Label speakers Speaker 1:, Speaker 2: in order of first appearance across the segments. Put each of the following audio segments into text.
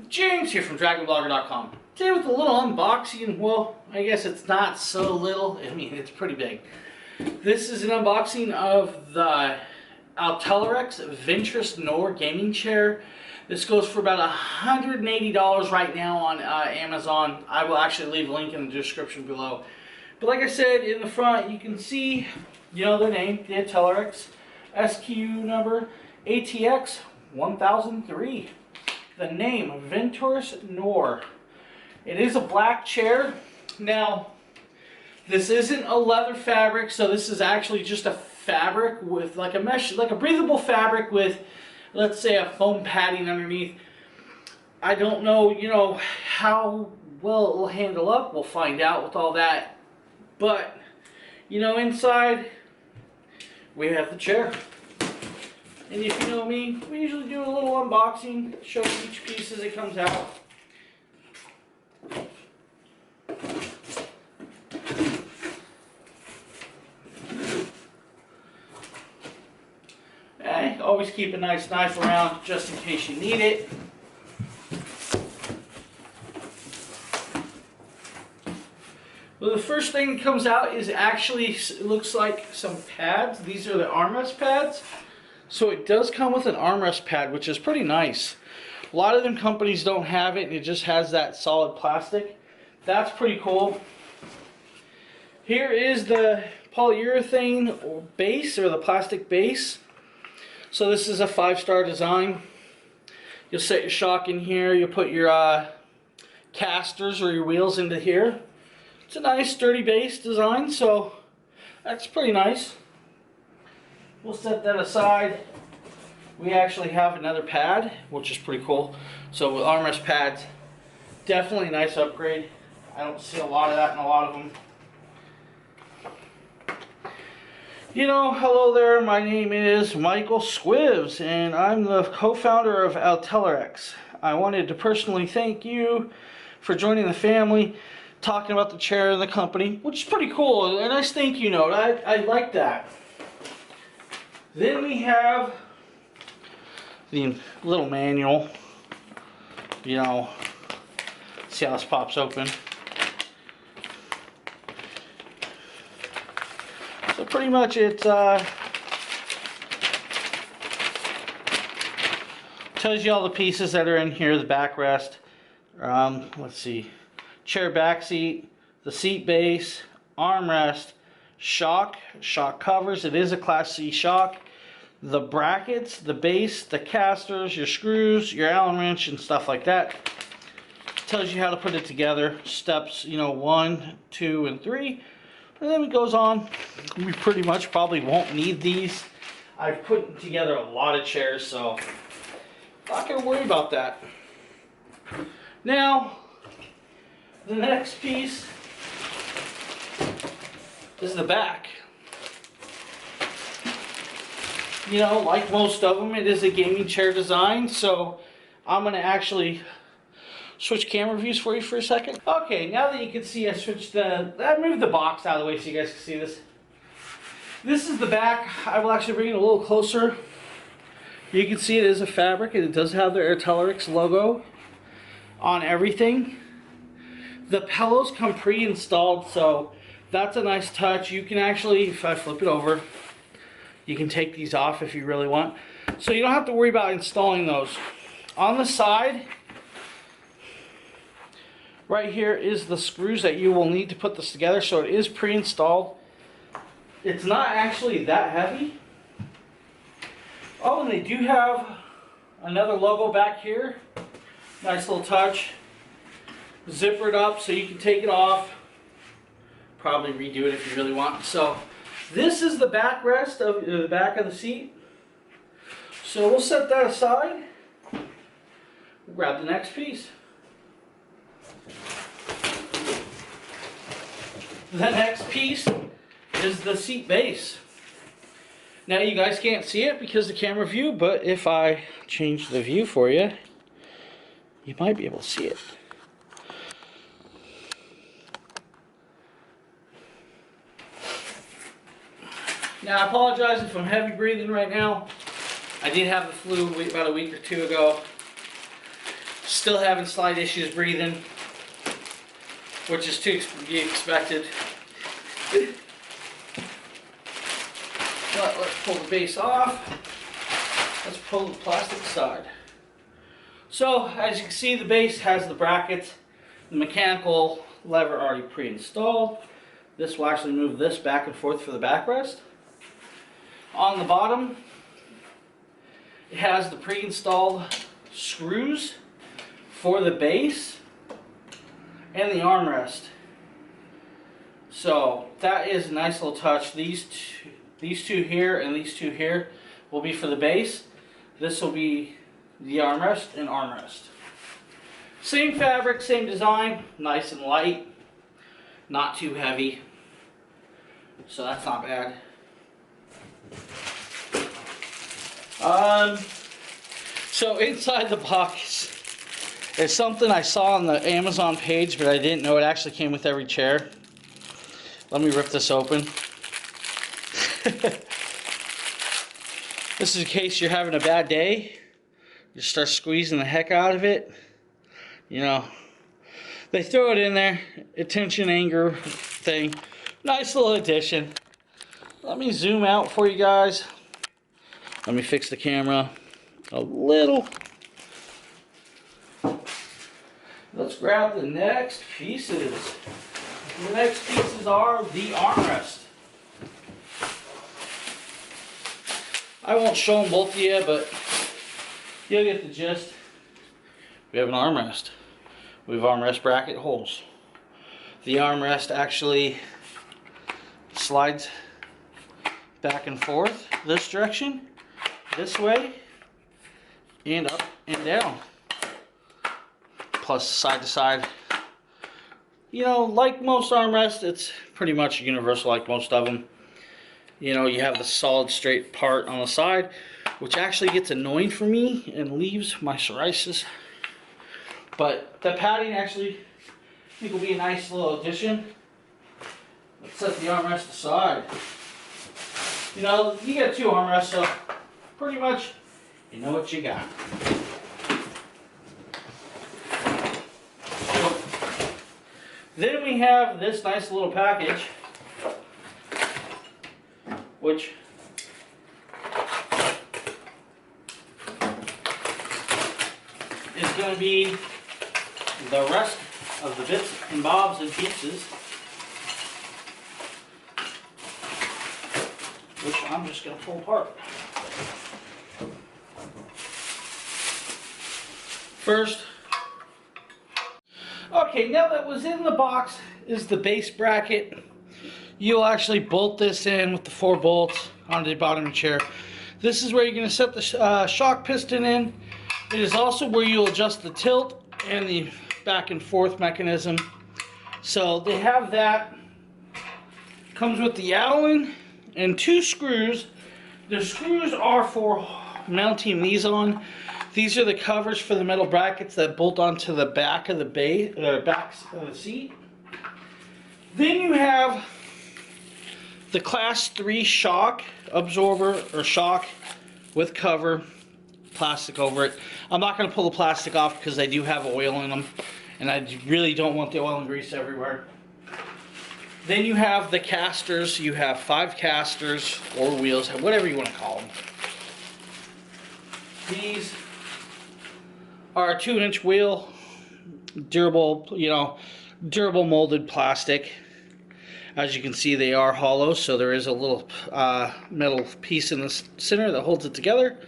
Speaker 1: James here from DragonBlogger.com. Today with a little unboxing. Well, I guess it's not so little. I mean, it's pretty big. This is an unboxing of the Atelerix Ventris Noir gaming chair. This goes for about $180 right now on Amazon. I will actually leave a link in the description below. But like I said, in the front you can see, you know, the name, the Atelerix, SKU number ATX 1003. The name, Ventris Noir. It is a black chair. Now, this isn't a leather fabric, so this is actually just a fabric with like a mesh, like a breathable fabric with, let's say, a foam padding underneath. I don't know, you know, how well it will handle up. We'll find out with all that. But, you know, inside, we have the chair. And if you know me, we usually do a little unboxing, show you each piece as it comes out. Okay, always keep a nice knife around just in case you need it. Well, the first thing that comes out is actually, it looks like some pads. These are the armrest pads. So it does come with an armrest pad, which is pretty nice. A lot of them companies don't have it, and it just has that solid plastic. That's pretty cool. Here is the polyurethane base, or the plastic base. So this is a 5-star design. You'll set your shock in here. You'll put your casters or your wheels into here. It's a nice sturdy base design, so that's pretty nice. We'll set that aside. We actually have another pad, which is pretty cool. So with armrest pads, definitely a nice upgrade. I don't see a lot of that in a lot of them. You know, hello there, my name is Michael Squibs, and I'm the co-founder of Atelerix. I wanted to personally thank you for joining the family, talking about the chair and the company, which is pretty cool. A nice thank you note. I like that. Then we have the little manual. You know, see how this pops open. So pretty much it tells you all the pieces that are in here. The backrest. Let's see. Chair back seat, the seat base, armrest, shock covers. It is a Class C shock. The brackets, the base, the casters, your screws, your Allen wrench, and stuff like that. Tells you how to put it together. Steps, you know, 1, 2, and 3. And then it goes on. We pretty much probably won't need these. I've put together a lot of chairs, so not going to worry about that. Now, the next piece is the back. You know, like most of them, it is a gaming chair design, so I'm going to actually switch camera views for you for a second. Okay, now that you can see, I moved the box out of the way so you guys can see this. This is the back. I will actually bring it a little closer. You can see it is a fabric, and it does have the Atelerix logo on everything. The pillows come pre-installed, so that's a nice touch. You can actually, if I flip it over, you can take these off if you really want. So you don't have to worry about installing those. On the side, right here is the screws that you will need to put this together. So it is pre-installed. It's not actually that heavy. Oh, and they do have another logo back here. Nice little touch. Zipper it up so you can take it off. Probably redo it if you really want. So this is the backrest of the back of the seat. So we'll set that aside. We'll grab the next piece. The next piece is the seat base. Now you guys can't see it because of the camera view, but if I change the view for you, you might be able to see it. Now, I apologize if I'm heavy breathing right now. I did have the flu about a week or two ago. Still having slight issues breathing, which is to be expected. But let's pull the base off. Let's pull the plastic side. So, as you can see, the base has the brackets, the mechanical lever already pre-installed. This will actually move this back and forth for the backrest. On the bottom, it has the pre-installed screws for the base and the armrest. So that is a nice little touch. These two here and these two here will be for the base. This will be the armrest and armrest. Same fabric, same design, nice and light, not too heavy. So that's not bad. So inside the box is something I saw on the Amazon page, but I didn't know it actually came with every chair. Let me rip this open. This is in case you're having a bad day. You start squeezing the heck out of it. You know, they throw it in there. Attention, anger thing. Nice little addition. Let me zoom out for you guys. Let me fix the camera a little. Let's grab the next pieces. The next pieces are the armrest. I won't show them both to you, but you'll get the gist. We have an armrest. We have armrest bracket holes. The armrest actually slides back and forth this direction, this way, and up and down. Plus side to side. You know, like most armrests, it's pretty much universal like most of them. You know, you have the solid straight part on the side, which actually gets annoying for me and leaves my psoriasis. But the padding actually, I think, will be a nice little addition. Let's set the armrest aside. You know, you get two armrests, so pretty much you know what you got. Then we have this nice little package, which is going to be the rest of the bits and bobs and pieces, which I'm just going to pull apart. First, okay, now that was in the box is the base bracket. You'll actually bolt this in with the 4 bolts on the bottom of the chair. This is where you're going to set the shock piston in. It is also where you'll adjust the tilt and the back and forth mechanism. So they have that. Comes with the Allen and 2 screws. The screws are for mounting these on. These are the covers for the metal brackets that bolt onto the back of the base, back of the seat. Then you have the Class 3 shock absorber or shock with cover, plastic over it. I'm not going to pull the plastic off because they do have oil in them, and I really don't want the oil and grease everywhere. Then you have the casters. You have 5 casters or wheels, whatever you want to call them. These are a 2-inch wheel, durable, you know, durable molded plastic. As you can see, they are hollow, so there is a little metal piece in the center that holds it together.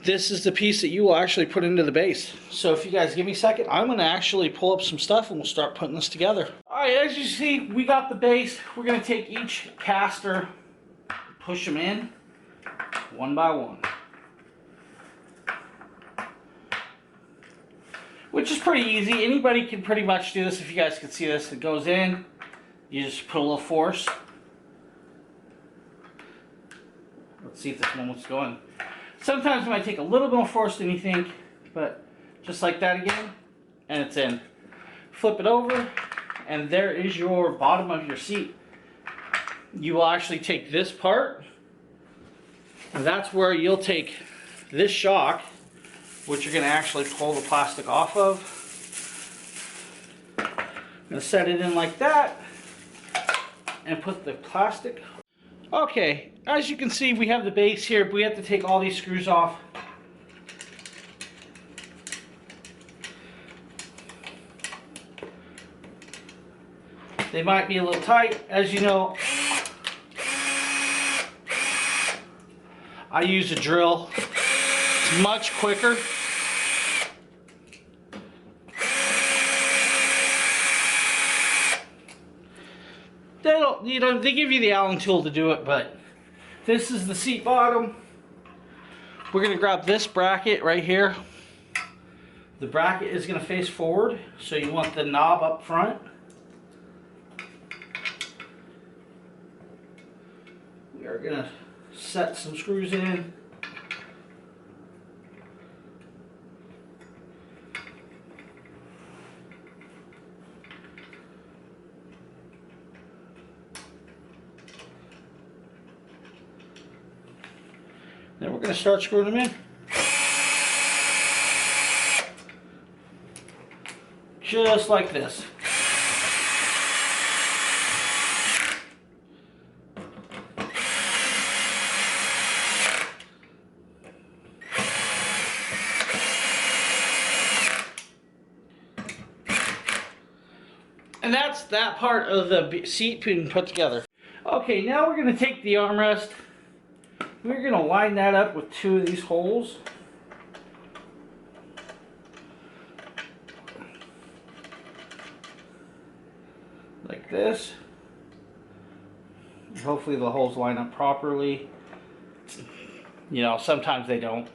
Speaker 1: This is the piece that you will actually put into the base. So if you guys give me a second, I'm going to actually pull up some stuff and we'll start putting this together. Alright, as you see, we got the base. We're going to take each caster, push them in, one by one. Which is pretty easy. Anybody can pretty much do this. If you guys can see this, it goes in. You just put a little force. Let's see if this one wants to go in. Sometimes it might take a little bit more force than you think, but just like that again, and it's in. Flip it over, and there is your bottom of your seat. You will actually take this part, and that's where you'll take this shock which you're going to actually pull the plastic off of. I'm going to set it in like that and put the plastic. Okay, as you can see, we have the base here, but we have to take all these screws off. They might be a little tight. As you know, I use a drill. It's much quicker. They give you the Allen tool to do it, but this is the seat bottom. We're going to grab this bracket right here. The bracket is going to face forward, so you want the knob up front. We are going to set some screws in. Then we're going to start screwing them in. Just like this. And that's that part of the seat being put together. Okay, now we're going to take the armrest. We're going to line that up with two of these holes. Like this. Hopefully the holes line up properly. You know, sometimes they don't.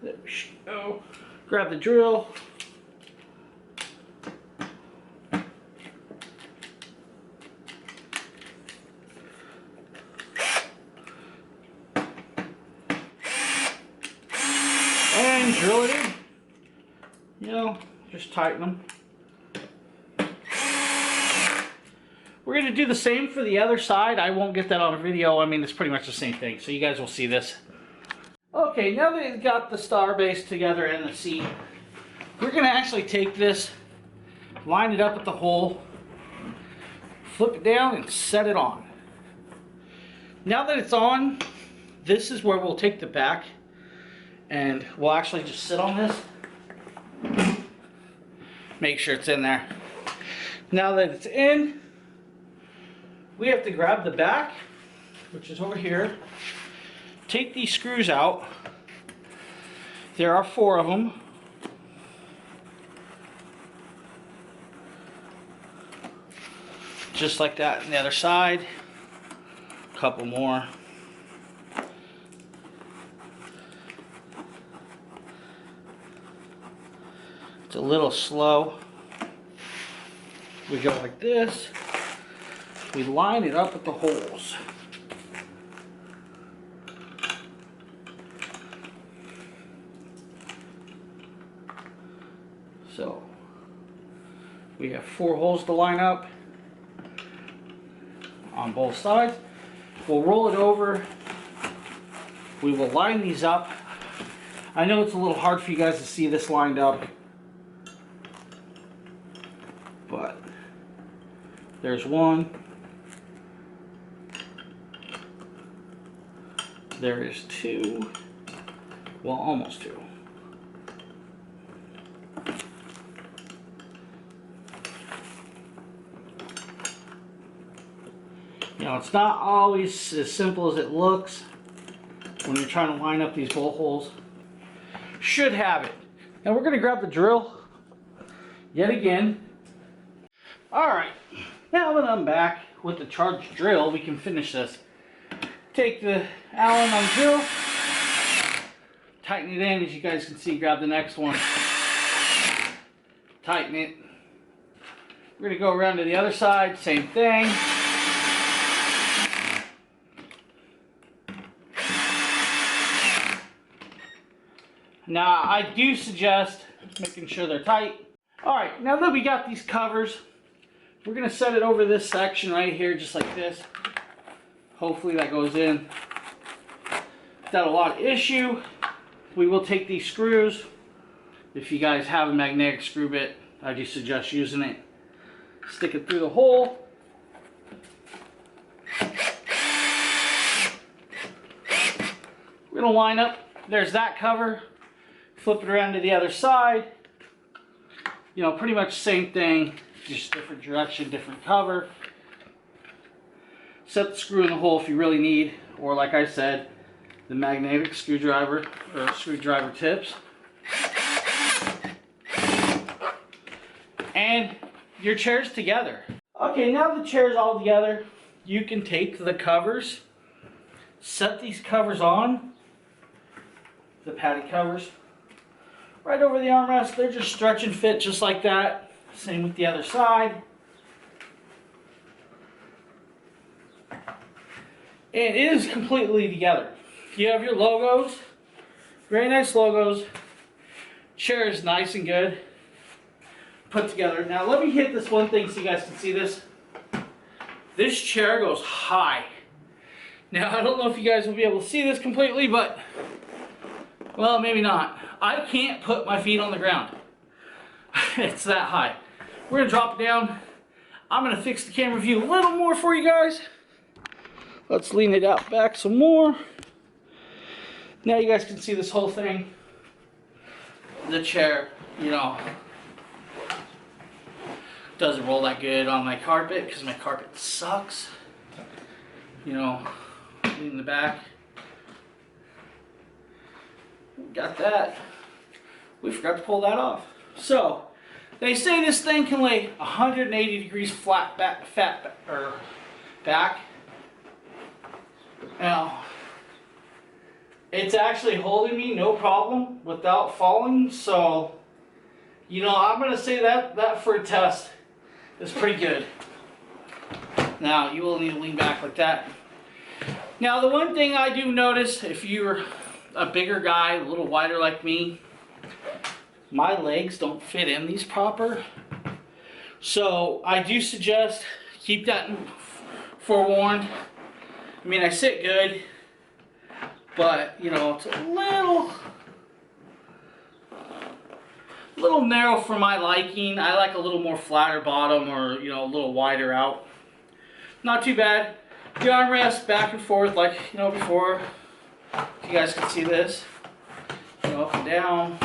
Speaker 1: There we go. Grab the drill. And drill it in. You know, just tighten them. We're going to do the same for the other side. I won't get that on a video. I mean, it's pretty much the same thing. So you guys will see this. Okay, now that we've got the star base together and the seat, we're going to actually take this, line it up at the hole, flip it down, and set it on. Now that it's on, this is where we'll take the back, and we'll actually just sit on this. Make sure it's in there. Now that it's in, we have to grab the back, which is over here. Take these screws out. There are 4 of them. Just like that on the other side. A couple more. It's a little slow. We go like this. We line it up at the holes. So we have 4 holes to line up on both sides. We'll roll it over. We will line these up. I know it's a little hard for you guys to see this lined up, but there's 1. There is 2. Well, almost 2. You know, it's not always as simple as it looks when you're trying to line up these bolt holes. Should have it. Now we're going to grab the drill yet again. Alright, now that I'm back with the charged drill, we can finish this. Take the Allen on the drill, tighten it in, as you guys can see. Grab the next one, tighten it. We're going to go around to the other side, same thing. Now I do suggest making sure they're tight. Alright, now that we got these covers, we're going to set it over this section right here, just like this. Hopefully that goes in. without a lot of issue. We will take these screws. If you guys have a magnetic screw bit, I do suggest using it. Stick it through the hole. We're going to line up. There's that cover. Flip it around to the other side. You know, pretty much the same thing, just different direction, different cover. Set the screw in the hole if you really need, or like I said, the magnetic screwdriver or screwdriver tips. And your chair's together. Okay, now the chair's all together, you can take the covers, set these covers on, the padded covers, right over the armrest. They're just stretch and fit just like that. Same with the other side. And it is completely together. You have your logos, very nice logos. Chair is nice and good put together. Now let me hit this one thing so you guys can see this. This chair goes high. Now I don't know if you guys will be able to see this completely, but well, maybe not. I can't put my feet on the ground. It's that high. We're gonna drop it down. I'm gonna fix the camera view a little more for you guys. Let's lean it out back some more. Now you guys can see this whole thing. The chair, you know, doesn't roll that good on my carpet because my carpet sucks. You know, in the back. Got that. We forgot to pull that off. So, they say this thing can lay 180 degrees flat back. Now, it's actually holding me no problem without falling. So, you know, I'm going to say that for a test is pretty good. Now, you will need to lean back like that. Now, the one thing I do notice, if you're a bigger guy, a little wider like me, my legs don't fit in these proper. So I do suggest keep that forewarned. I mean, I sit good, but you know, it's a little narrow for my liking. I like a little more flatter bottom, or you know, a little wider out. Not too bad. The armrest back and forth like, you know, before. If you guys can see this, you know, up and down.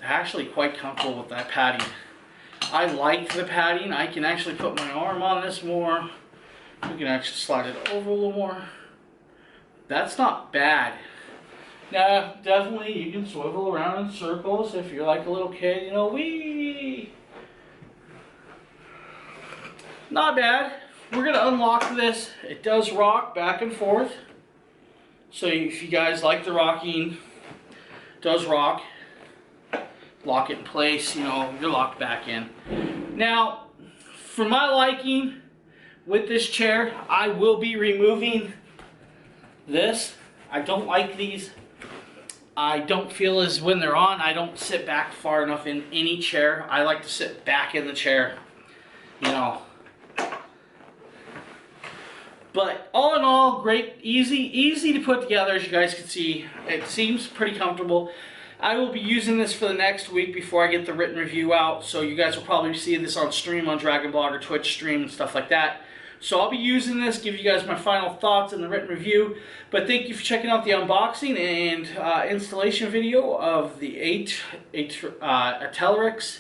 Speaker 1: They're actually quite comfortable with that padding. I like the padding. I can actually put my arm on this more. We can actually slide it over a little more. That's not bad. Now, definitely you can swivel around in circles if you're like a little kid, you know, wee. Not bad. We're going to unlock this. It does rock back and forth. So if you guys like the rocking, it does rock. Lock it in place, you know, you're locked back in. Now, for my liking, with this chair, I will be removing this. I don't like these. I don't feel as when they're on, I don't sit back far enough in any chair. I like to sit back in the chair, you know. But all in all, great, easy to put together. As you guys can see, it seems pretty comfortable. I will be using this for the next week before I get the written review out. So you guys will probably see this on stream on Dragon Blogger, Twitch stream, and stuff like that. So I'll be using this, give you guys my final thoughts in the written review. But thank you for checking out the unboxing and installation video of the Atelerix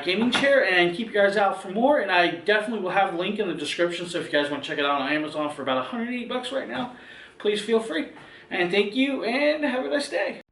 Speaker 1: gaming chair, and keep your guys out for more. And I definitely will have a link in the description, so if you guys want to check it out on Amazon for about $108 right now, please feel free. And thank you, and have a nice day.